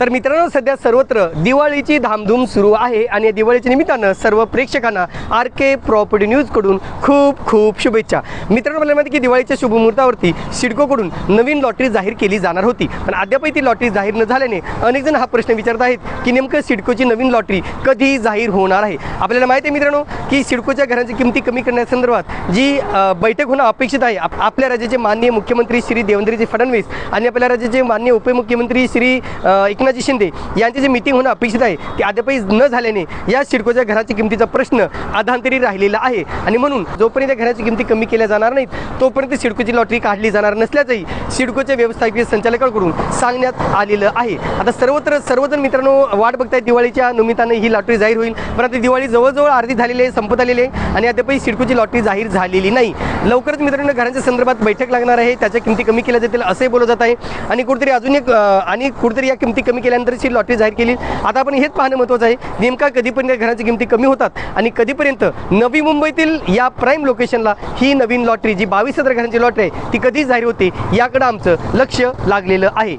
तर मित्रांनो, सध्या सर्वत्र दिवाळीची धामधूम सुरू आहे आणि या दिवाळीच्या निमित्तानं सर्व प्रेक्षकांना RK प्रॉपर्टी न्यूजकडून खूप खूप शुभेच्छा. मित्रांनो, मला माहिती की दिवाळीच्या शुभमुहूर्तावरती सिडकोकडून नवीन लॉटरी जाहीर केली जाणार होती, पण अद्यापही ती लॉटरी जाहीर न झाल्याने अनेक जण हा प्रश्न विचारत आहेत की नेमकं सिडकोची नवीन लॉटरी कधी जाहीर होणार आहे. आपल्याला माहिती आहे मित्रांनो की सिडकोच्या घरांची किमती कमी करण्यासंदर्भात जी बैठक होणं अपेक्षित आहे. आपल्या राज्याचे माननीय मुख्यमंत्री श्री देवेंद्रजी फडणवीस आणि आपल्या राज्याचे माननीय उपमुख्यमंत्री श्री एकनाथजी शिंदे यांची जी मीटिंग होणं अपेक्षित आहे ती अद्यापही न झाल्याने या सिडकोच्या घराची किमतीचा प्रश्न अधांतरी राहिलेला आहे आणि म्हणून जोपर्यंत घराची किमती कमी केल्या जाणार नाहीत तोपर्यंत सिडकोची लॉटरी काढली जाणार नसल्याचंही सिडकोच्या व्यवस्थापकीय संचालकांकडून सांगण्यात आलेलं आहे. आता सर्वजण मित्रांनो वाट बघतायत दिवाळीच्या निमित्तानं ही लॉटरी जाहीर होईल, पण आता दिवाळी जवळजवळ अर्धी झालेली आहे, संपत आलेली आहे आणि अद्यापही सिडकोची लॉटरी जाहीर झालेली नाही. लवकरच मित्रांनो घरांच्या संदर्भात बैठक लागणार आहे, त्याच्या किमती कमी केल्या जातील असंही बोललं जात आहे आणि कुठेतरी या किमती कमी केल्यानंतरच ही लॉटरी जाहीर केली. आता आपण हेच पाहणं महत्त्वाचं आहे नेमका कधीपर्यंत घरांची किमती कमी होतात आणि कधीपर्यंत नवी मुंबईतील या प्राईम लोकेशनला ही नवीन लॉटरी जी 22,000 घरांची लॉटरी आहे ती कधी जाहीर होते याकडे आमचं लक्ष लागलेलं आहे.